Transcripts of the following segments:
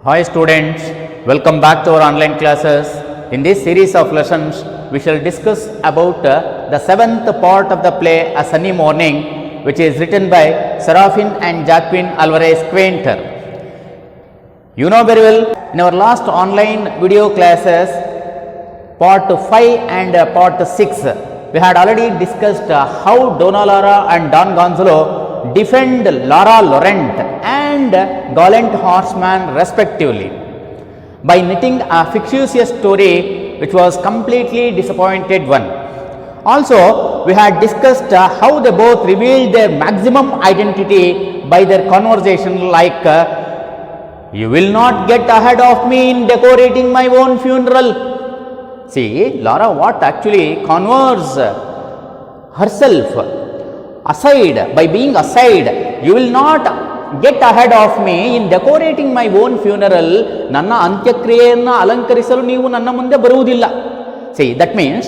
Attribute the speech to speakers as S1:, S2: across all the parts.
S1: Hi students, welcome back to our online classes. In this series of lessons, we shall discuss about the seventh part of the play A Sunny Morning, which is written by Serafin and Jacqueline Alvarez Quainter. You know very well, in our last online video classes, part 5 and part 6, we had already discussed how Donna Lara and Don Gonzalo defend Lara Laurent and Gallant Horseman respectively by knitting a fictitious story which was completely disappointed one. Also, we had discussed how they both revealed their maximum identity by their conversation like you will not get ahead of me in decorating my own funeral. See, Lara what actually converts herself aside, by being aside, you will not get ahead of me in decorating my own funeral. Nanna antyakriyeyanna alankarisalu neevu nanna munde baruvudilla. See, that means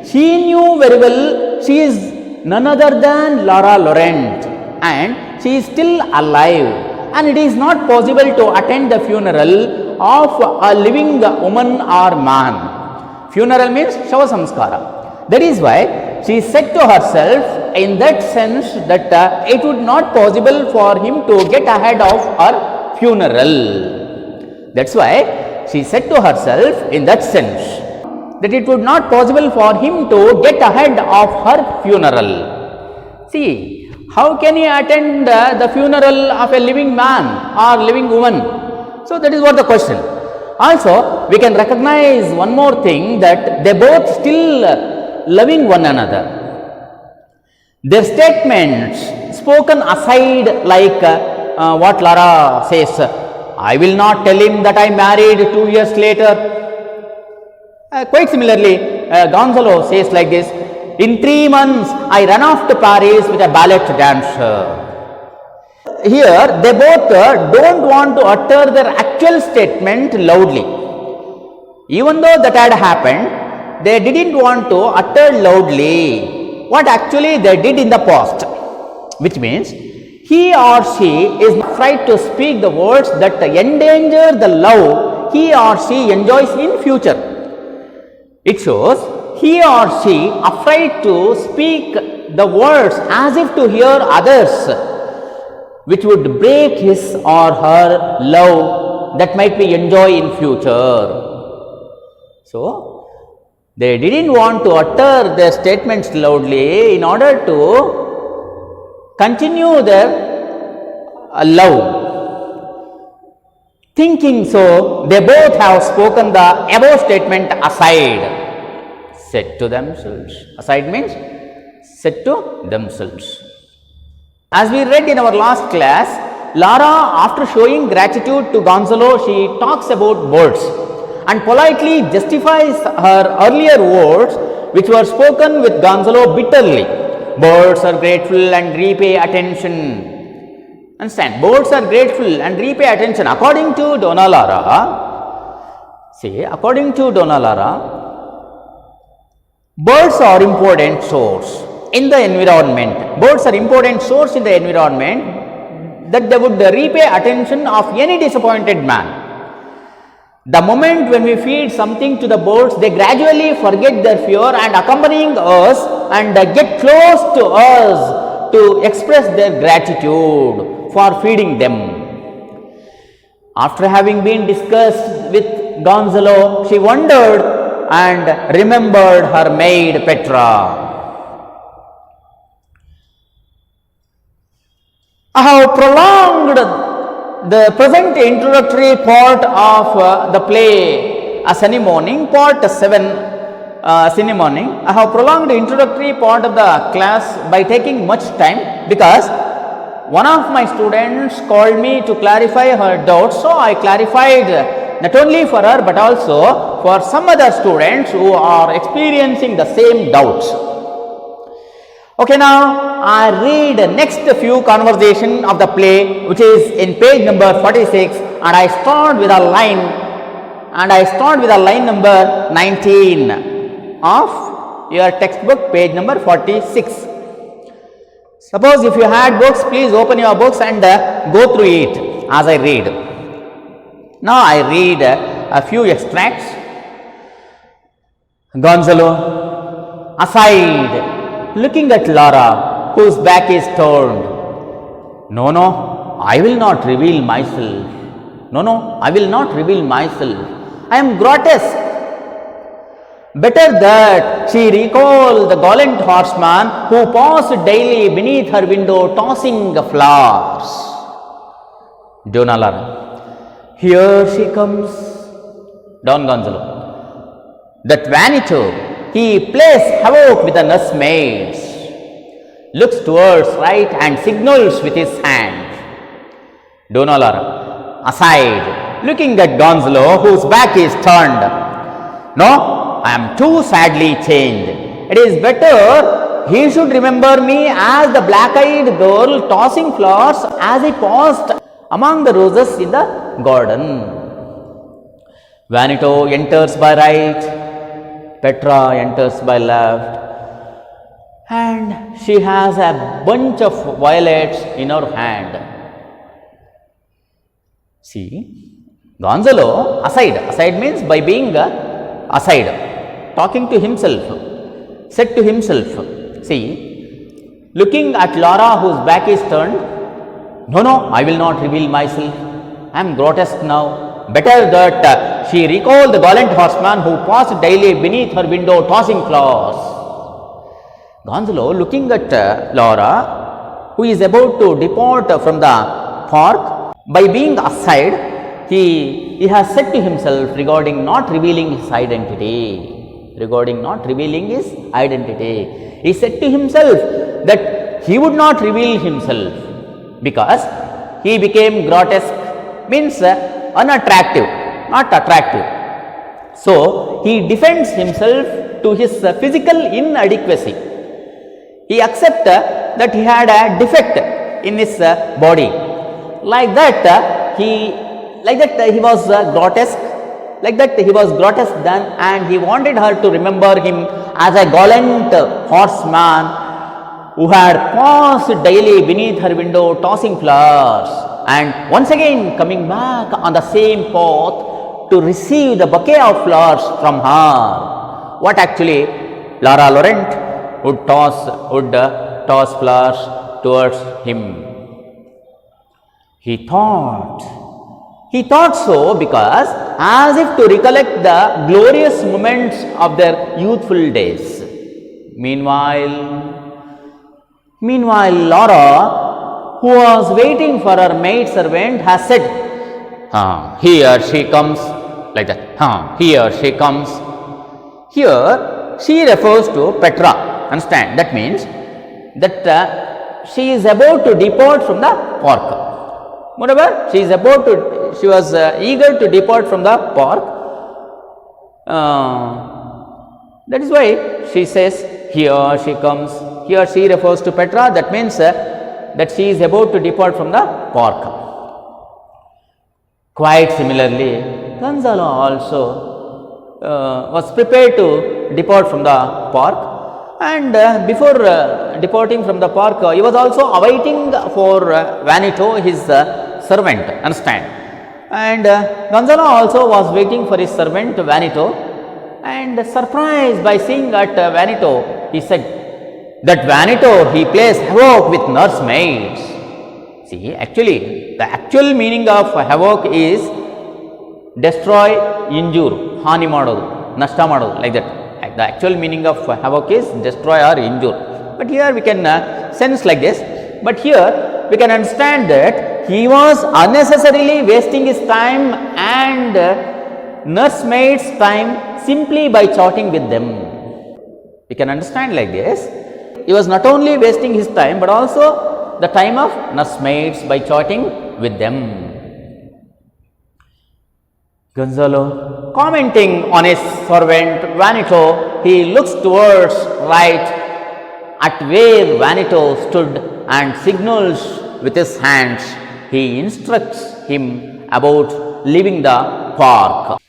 S1: she knew very well she is none other than Lara Laurent and she is still alive, and it is not possible to attend the funeral of a living woman or man. Funeral means shava samskara. That is why she said to herself in that sense that it would not possible for him to get ahead of her funeral. That's why she said to herself in that sense that it would not possible for him to get ahead of her funeral. See, how can he attend the funeral of a living man or living woman? So that is what the question. Also, we can recognize one more thing, that they both still loving one another. Their statements spoken aside, like what Lara says, I will not tell him that I married 2 years later. Quite similarly, Gonzalo says like this, in 3 months I ran off to Paris with a ballet dancer. Here they both don't want to utter their actual statement loudly. Even though that had happened, they didn't want to utter loudly what actually they did in the past, which means he or she is afraid to speak the words that endanger the love he or she enjoys in future. It shows he or she afraid to speak the words as if to hear others, which would break his or her love that might be enjoy in future. So, they didn't want to utter their statements loudly in order to continue their love. Thinking so, they both have spoken the above statement aside, said to themselves. Aside means said to themselves. As we read in our last class, Lara, after showing gratitude to Gonzalo, she talks about birds and politely justifies her earlier words which were spoken with Gonzalo bitterly. Birds are grateful and repay attention. Understand? Birds are grateful and repay attention. According to Donna Lara, according to Donna Lara, birds are important source in the environment. Birds are important source in the environment that they would repay attention of any disappointed man. The moment when we feed something to the birds, they gradually forget their fear and accompanying us and get close to us to express their gratitude for feeding them. After having been discussed with Gonzalo, she wondered and remembered her maid Petra. I have prolonged the present introductory part of the play A Sunny Morning, part 7, Sunny Morning. I have prolonged the introductory part of the class by taking much time because one of my students called me to clarify her doubts, so I clarified not only for her but also for some other students who are experiencing the same doubts. Okay, now I read next few conversation of the play, which is in page number 46, and I start with a line number 19 of your textbook, page number 46. Suppose if you had books, please open your books and go through it as I read. Now I read a few extracts. Gonzalo, aside, looking at Laura, whose back is turned. No, no, I will not reveal myself. No, no, I will not reveal myself. I am grotesque. Better that she recall the gallant horseman who passed daily beneath her window tossing flowers. Donna Laura, here she comes. Don Gonzalo, that Vanito, he plays havoc with the nursemaids, looks towards right and signals with his hand. Donna Laura, aside, looking at Gonzalo, whose back is turned. No, I am too sadly changed. It is better he should remember me as the black-eyed girl tossing flowers as he paused among the roses in the garden. Vanito enters by right, Petra enters by left, and she has a bunch of violets in her hand. See, Gonzalo, aside means by being aside, talking to himself, said to himself, see, looking at Laura whose back is turned, no, no, I will not reveal myself, I am grotesque now, better that she recall the gallant horseman who passed daily beneath her window tossing flowers. Gonzalo, looking at Laura, who is about to depart from the park, by being aside, he has said to himself regarding not revealing his identity. He said to himself that he would not reveal himself because he became grotesque, means unattractive, not attractive. So, he defends himself to his physical inadequacy. He accepts that he had a defect in his body. Like that, he was grotesque. Like that, he was grotesque then, and he wanted her to remember him as a gallant horseman who had passed daily beneath her window tossing flowers, and once again coming back on the same path to receive the bouquet of flowers from her. What actually Laura Laurent would toss flowers towards him. He thought so because as if to recollect the glorious moments of their youthful days. Meanwhile, Laura, who was waiting for her maid servant, has said, here she comes, like that, here she comes. Here she refers to Petra, understand, that means that she is about to depart from the park. Moreover, she was eager to depart from the park. That is why she says, here she comes. Here she refers to Petra, that means that she is about to depart from the park. Quite similarly, Gonzalo also was prepared to depart from the park. And before departing from the park, he was also awaiting for Vanito, his servant, understand. And Gonzalo also was waiting for his servant Vanito, and surprised by seeing at Vanito, he said that Vanito, he plays havoc with nursemaids. See, actually, the actual meaning of havoc is destroy, injure, hani madodu, nashta madodu, like that. The actual meaning of havoc is destroy or injure. But here we can sense like this. But here we can understand that he was unnecessarily wasting his time and nursemaids' time simply by chatting with them. We can understand like this. He was not only wasting his time but also the time of nursemaids by chatting with them. Gonzalo, commenting on his servant Vanito, he looks towards right at where Vanito stood and signals with his hands. He instructs him about leaving the park.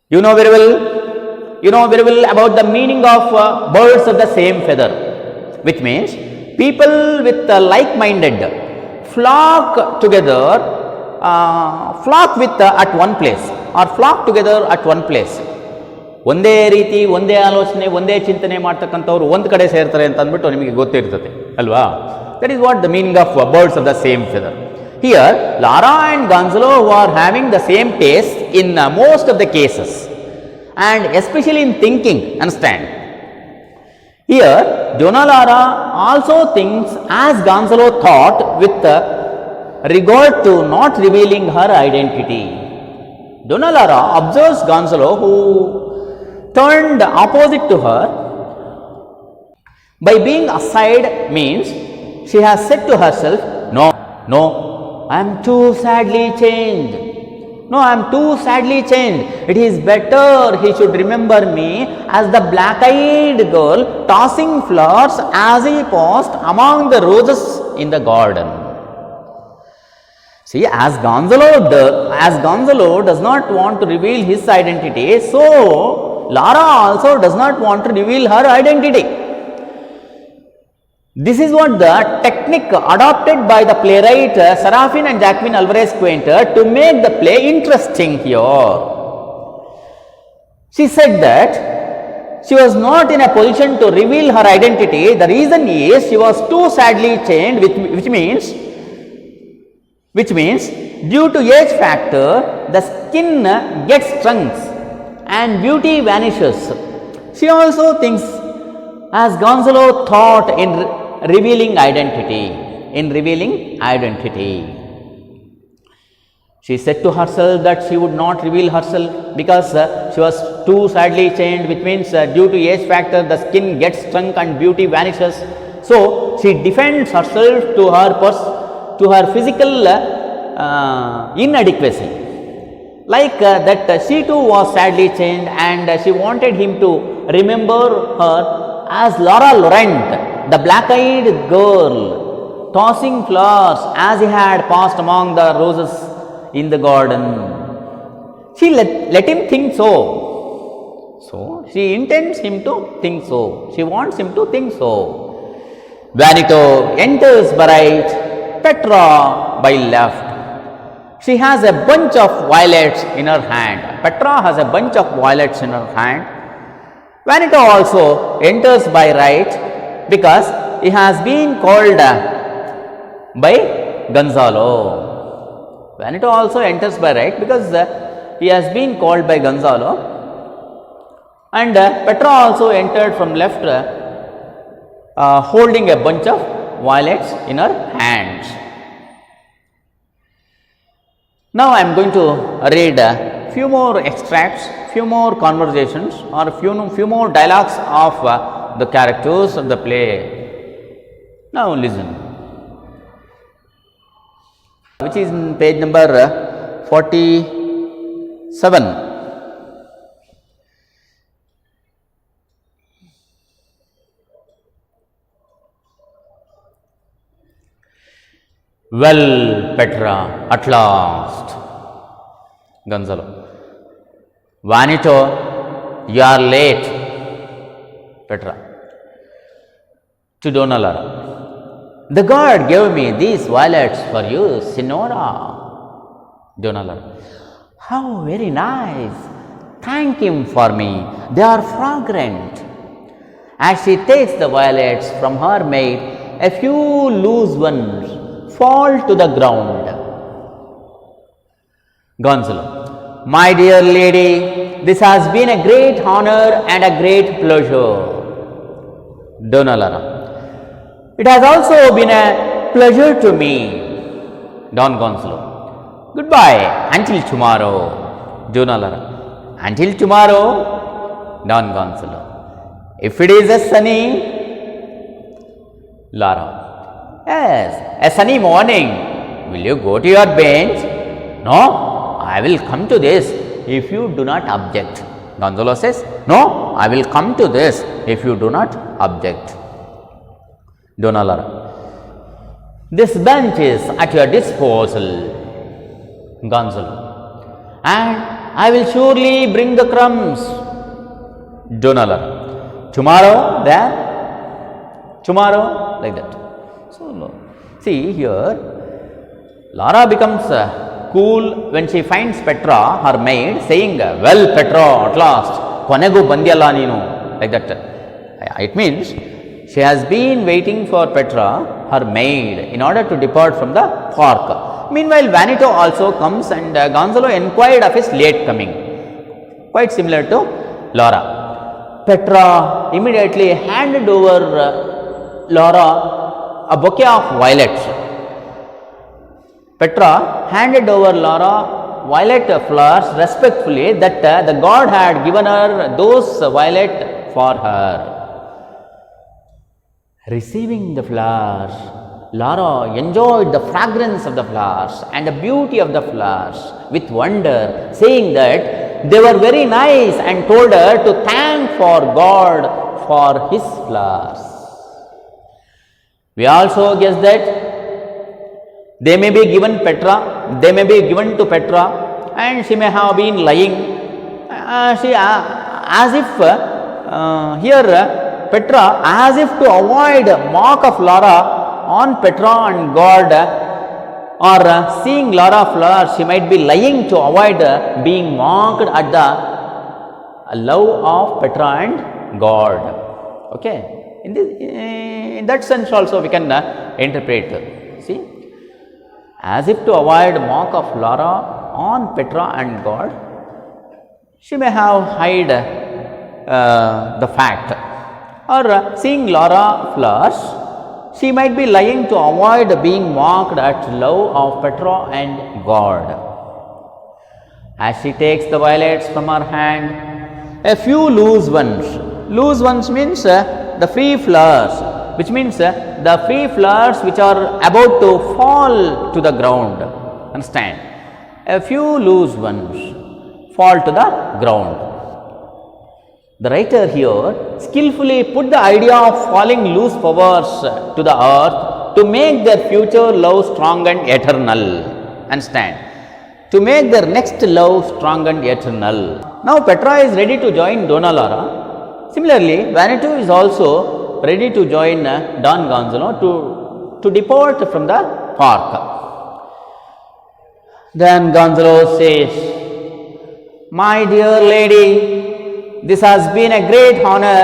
S1: You know very well about the meaning of birds of the same feather, which means people with like-minded flock together flock with at one place or flock together at one place. ಒಂದೇ ರೀತಿ ಒಂದೇ ಆಲೋಚನೆ ಒಂದೇ ಚಿಂತನೆ ಮಾಡ್ತಕ್ಕಂಥವ್ರು ಒಂದು ಕಡೆ ಸೇರ್ತಾರೆ ಅಂತ ಅಂದ್ಬಿಟ್ಟು ನಿಮಗೆ ಗೊತ್ತಿರ್ತದೆ ಅಲ್ವಾ. That is what the meaning of birds of the same feather. Here Lara and Gonzalo are having the same taste in most of the cases and especially in thinking, understand. Here Donna Lara also thinks as Gonzalo thought with regard to not revealing her identity. Donna Lara observes Gonzalo, who turned opposite to her. By being aside means she has said to herself, no, I am too sadly changed. No, I am too sadly changed. It is better he should remember me as the black-eyed girl tossing flowers as he passed among the roses in the garden. See, as Gonzalo does not want to reveal his identity, so Lara also does not want to reveal her identity. This is what the technique adopted by the playwright Serafin and Jacqueline Alvarez Quinter to make the play interesting here. She said that she was not in a position to reveal her identity. The reason is she was too sadly changed, which means due to age factor, the skin gets shrunk and beauty vanishes. She also thinks as Gonzalo thought in revealing identity. She said to herself that she would not reveal herself because she was too sadly changed, which means due to age factor the skin gets shrunk and beauty vanishes. So she defends herself to her physical inadequacy, like that she too was sadly changed and she wanted him to remember her as Laura Laurent, the black-eyed girl tossing flowers as he had passed among the roses in the garden. She let him think so. So she intends him to think so. She wants him to think so. Vanito enters by right, Petra by left. She has a bunch of violets in her hand. Petra has a bunch of violets in her hand. Vanito also enters by right because he has been called by Gonzalo. Vanito also enters by right because he has been called by Gonzalo, and Petra also entered from left holding a bunch of violets in her hands. Now I am going to read few more extracts, few more conversations or few more dialogues of the characters of the play. Now listen, which is in page number 47. Well, Petra, at last. Gonzalo. Vanito, you are late. Petra. To Donna Lara. The God gave me these violets for you, Signora. Donna Lara. How very nice. Thank him for me. They are fragrant. As she takes the violets from her maid, a few loose ones fall to the ground. Gonzalo. My dear lady, this has been a great honor and a great pleasure. Donna Lara. It has also been a pleasure to me. Don Gonzalo. Goodbye until tomorrow. Donna Lara. Until tomorrow. Don Gonzalo. If it is a sunny. Lara. Yes, a sunny morning. Will you go to your bench? No, I will come to this if you do not object. Gonzalo says, no, I will come to this if you do not object. Donna Lara. This bench is at your disposal. Gonzalo. And I will surely bring the crumbs. Donna Lara. Tomorrow, there? Tomorrow, like that. So, see here, Lara becomes cool when she finds Petra, her maid, saying, "Well, Petra, at last, konegu bandyalla neenu," like that. It means she has been waiting for Petra, her maid, in order to depart from the park. Meanwhile, Vanito also comes and Gonzalo inquired of his late coming. Quite similar to Laura. Petra immediately handed over Laura a bouquet of violets. Petra handed over Laura violet flowers respectfully that the god had given her those violet for her. Receiving the flowers, Laura enjoyed the fragrance of the flowers and the beauty of the flowers with wonder, saying that they were very nice, and told her to thank for God for his flowers. We also guess that they may be given to Petra, and she may have been lying. Petra, as if to avoid mock of Laura on Petra and God, or seeing Laura flowers, she might be lying to avoid being mocked at the love of Petra and God. Okay, in that sense also we can interpret. See, as if to avoid mock of Laura on Petra and God, she may have hide the fact. Or seeing Laura flowers, she might be lying to avoid being mocked at love of Petra and God. As she takes the violets from her hand, a few loose ones means the free flowers, which means the free flowers which are about to fall to the ground. Understand? A few loose ones fall to the ground. The writer here skillfully put the idea of falling loose flowers to the earth to make their future love strong and eternal. Understand? To make their next love strong and eternal. Now Petra is ready to join Donna Laura. Similarly, Vanito is also ready to join Don Gonzalo to depart from the park. Then Gonzalo says, "My dear lady, this has been a great honor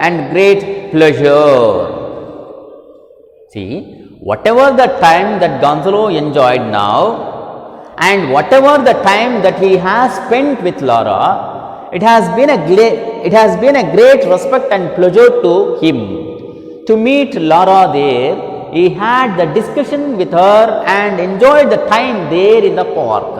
S1: and great pleasure." See, whatever the time that Gonzalo enjoyed now, and whatever the time that he has spent with Laura, it has been a great respect and pleasure to him to meet Laura there. He had the discussion with her and enjoyed the time there in the park.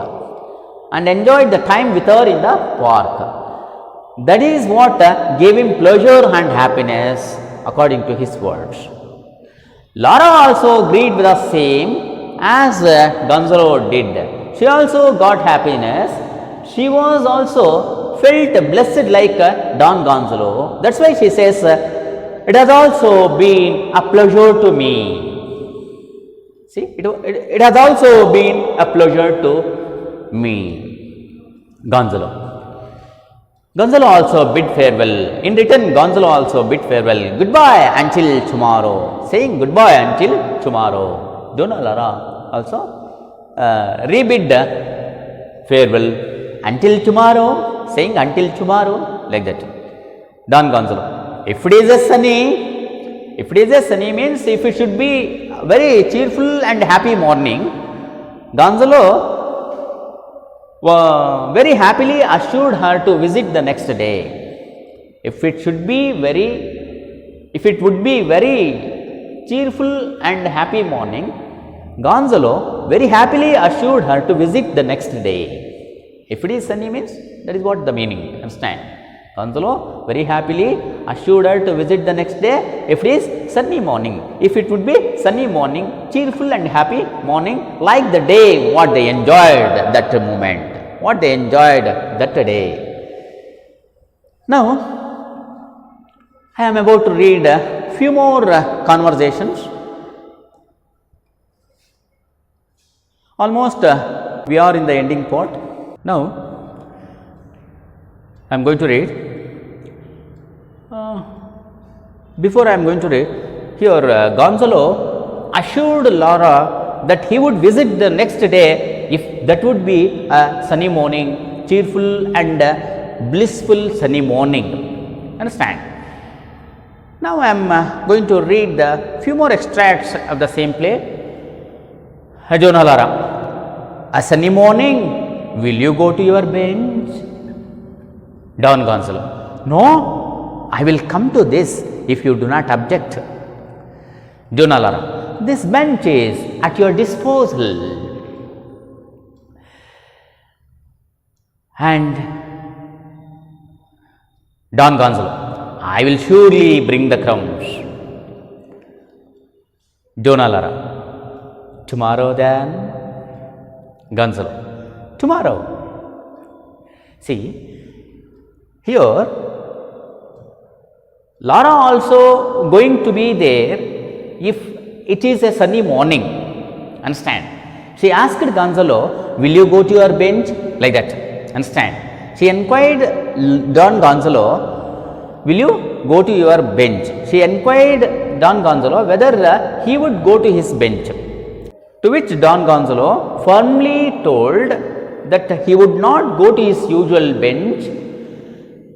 S1: That is what gave him pleasure and happiness, according to his words. Laura also agreed with the same as Gonzalo did. She also got happiness. She was also felt blessed like Don Gonzalo. That's why she says, "It has also been a pleasure to me." See, it has also been a pleasure to me, Gonzalo. Gonzalo also bid farewell. In return, Gonzalo also bid farewell. "Goodbye until tomorrow," saying goodbye until tomorrow. Donna Laura also rebid farewell until tomorrow, saying until tomorrow, like that. Don Gonzalo, if it is a sunny means if it should be a very cheerful and happy morning, Gonzalo very happily assured her to visit the next day. If it would be very cheerful and happy morning, Gonzalo very happily assured her to visit the next day. If it is sunny means, that is what the meaning. Understand? Gonzalo very happily assured her to visit the next day if it is sunny morning. If it would be sunny morning, cheerful and happy morning, like the day what they enjoyed that moment, what they enjoyed that day. Now, I am about to read a few more conversations. Almost we are in the ending part. Now, I am going to read. Before I am going to read, here Gonzalo assured Laura that he would visit the next day if that would be a sunny morning, cheerful and blissful sunny morning. Understand? Now I am going to read the few more extracts of the same play. Jonah Lara, a sunny morning, will you go to your bench? Don Gonzalo, no, I will come to this if you do not object. Jonah Lara, this bench is at your disposal. And Don Gonzalo, I will surely bring the crumbs. Jonah Lara, tomorrow then? Gonzalo, tomorrow. See, here Lara also going to be there if it is a sunny morning. Understand? She asked Gonzalo, will you go to your bench? Like that. Understand? She inquired Don Gonzalo, will you go to your bench? She inquired Don Gonzalo whether he would go to his bench. To which Don Gonzalo firmly told that he would not go to his usual bench,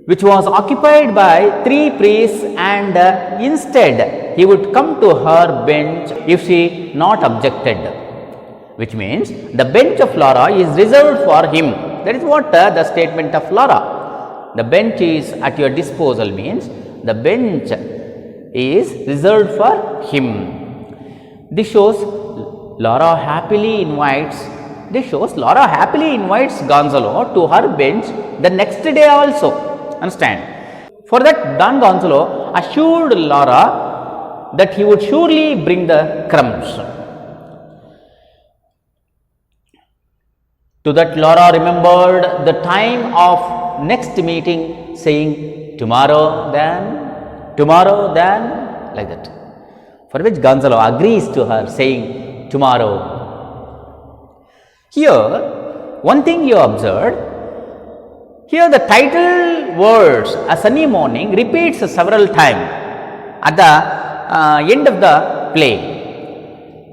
S1: which was occupied by 3 priests, and instead he would come to her bench if she not objected. Which means the bench of Lara is reserved for him. That is what the statement of Lara. The bench is at your disposal means the bench is reserved for him. This shows Lara happily invites Gonzalo to her bench the next day also. Understand? For that, Don Gonzalo assured Lara that he would surely bring the crumbs. To that, Lara remembered the time of next meeting, saying, tomorrow then, like that. For which Gonzalo agrees to her, saying, tomorrow. Here, one thing you observed, here the title words, a sunny morning, repeats several times at the end of the play.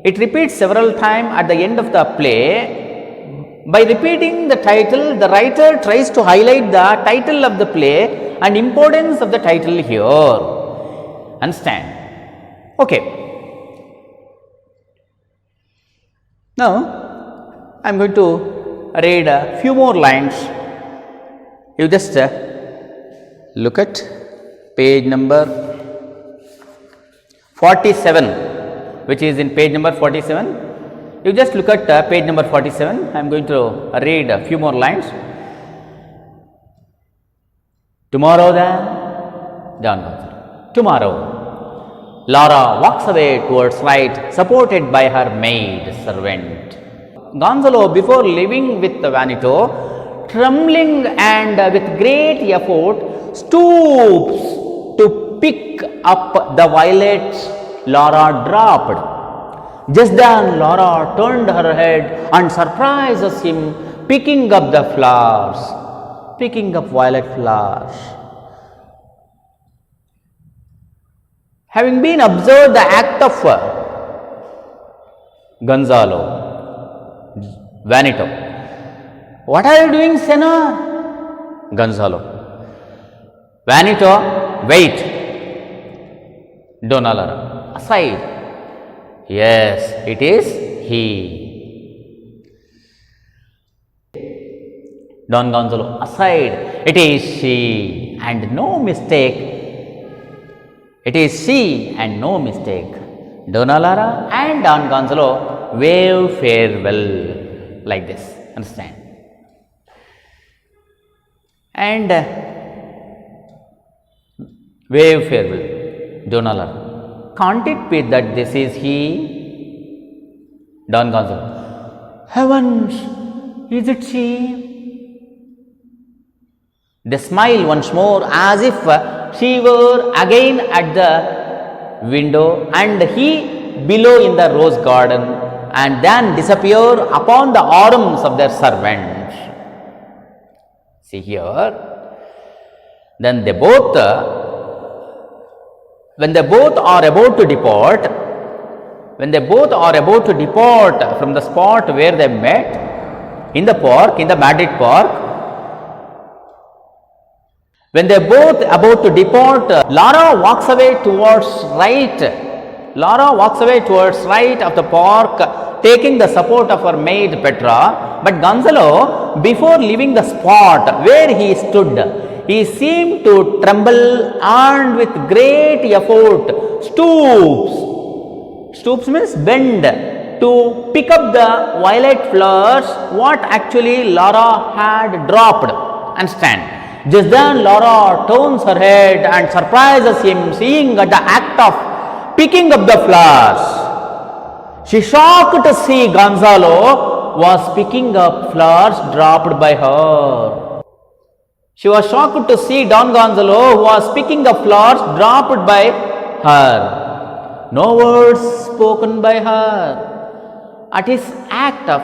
S1: It repeats several times at the end of the play. By repeating the title, the writer tries to highlight the title of the play and importance of the title here. Understand? Okay. Now, I am going to read a few more lines. You just look at page number 47, which is in page number 47. You just look at page number 47. I am going to read a few more lines. Tomorrow then, Don Gonzalo. Tomorrow. Lara walks away towards light, supported by her maid servant. Gonzalo, before leaving with Vanito, trembling and with great effort, stoops to pick up the violets Lara dropped. Just then Lara turned her head and surprises him picking up the flowers, picking up violet flowers. Having been observed the act of Gonzalo, Vanito, what are you doing, Senor? Gonzalo, Vanito, wait. Donna Lara, aside. Yes, it is he. Don Gonzalo, aside. It is she, and no mistake. It is she, and no mistake. Donna Lara and Don Gonzalo wave farewell like this. Understand? And wave farewell. Donna Lara, can't it be that this is he? Don Gonzalo, heavens, is it she? They smile once more as if she were again at the window and he below in the rose garden, and then disappear upon the arms of their servants. See here, then they both, when they both are about to depart from the spot where they met, In the park, in the Madrid park, when they are both about to depart, Lara walks away towards right. Lara walks away towards right of the park, taking the support of her maid Petra. But Gonzalo, before leaving the spot where he stood, he seemed to tremble and with great effort stoops. Stoops means bend to pick up the violet flowers what actually Lara had dropped. Understand? Just then Lara turns her head and surprises him seeing at the act of picking up the flowers. She shocked to see Gonzalo was picking up flowers dropped by her. She was shocked to see Don Gonzalo who was picking up flowers dropped by her. No words spoken by her. At his act of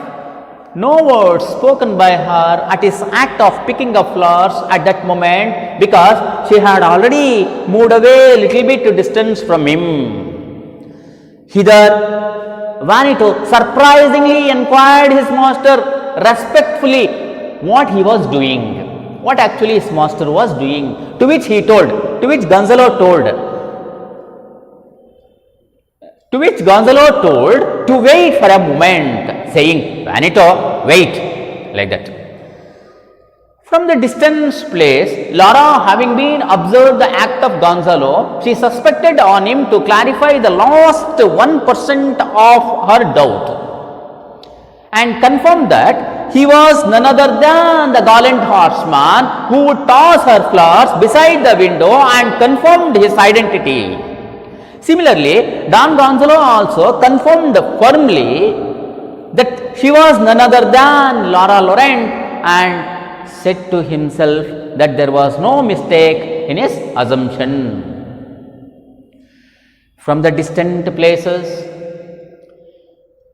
S1: no words spoken by her at his act of picking up flowers at that moment, because she had already moved away a little bit to distance from him. Hither, Vanito surprisingly inquired his master respectfully what he was doing, what actually his master was doing, to which Gonzalo told to wait for a moment, saying, Vanito, wait, like that. From the distance place, Lara, having been observed the act of Gonzalo, she suspected on him to clarify the last 1% of her doubt and confirmed that he was none other than the gallant horseman who would toss her flowers beside the window, and confirmed his identity. Similarly, Don Gonzalo also confirmed firmly that she was none other than Lara Laurent, and said to himself that there was no mistake in his assumption. From the distant places,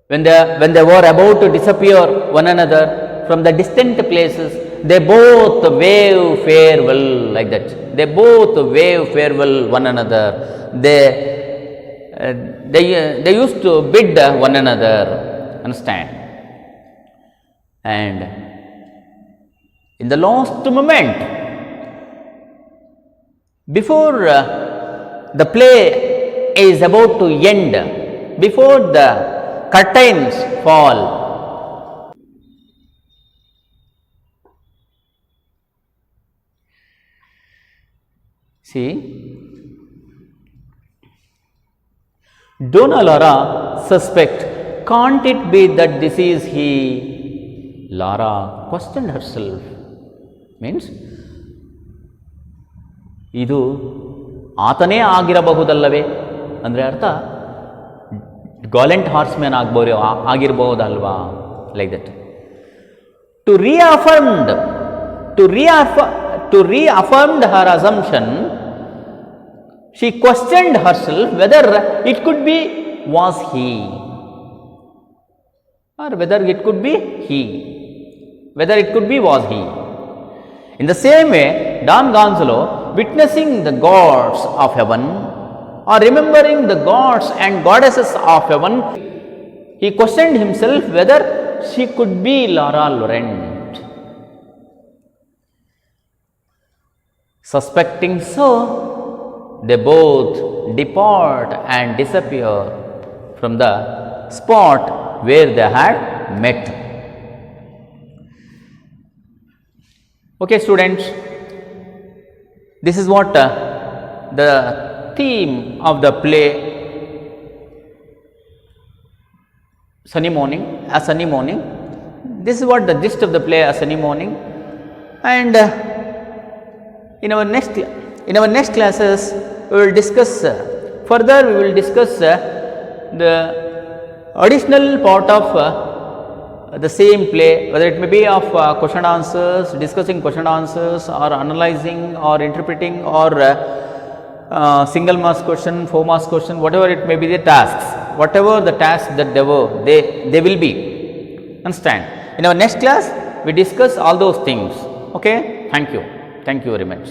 S1: when they were about to disappear one another, from the distant places, they both wave farewell, like that. They both wave farewell one another. They used to bid one another, understand? And in the last moment, before the play is about to end, before the curtains fall, see, Donna Lara suspect, can't it be that this is he? Lara questioned herself. Means, ಇದು ಆತನೇ ಆಗಿರಬಹುದಲ್ಲವೇ, ಅಂದರೆ ಅರ್ಥ gallant horseman ಆಗಿರಬಹುದಲ್ವಾ, like that. To reaffirm her assumption, she questioned herself whether it could be was he, or whether it could be he, whether it could be was he. In the same way, Don Gonzalo, witnessing the gods of heaven or remembering the gods and goddesses of heaven, he questioned himself whether she could be Lara Laurent. Suspecting so, they both depart and disappear from the spot where they had met. Okay, students, this is what the theme of the play Sunny Morning, A Sunny Morning. This is what the gist of the play A Sunny Morning. And in our next classes, we will discuss further. We will discuss the additional part of the same play, whether it may be of question answers, discussing question answers, or analyzing or interpreting, or single marks question, 4 marks question, whatever it may be the tasks, whatever the tasks that they will be. Understand? In our next class, we discuss all those things. Okay? Thank you very much.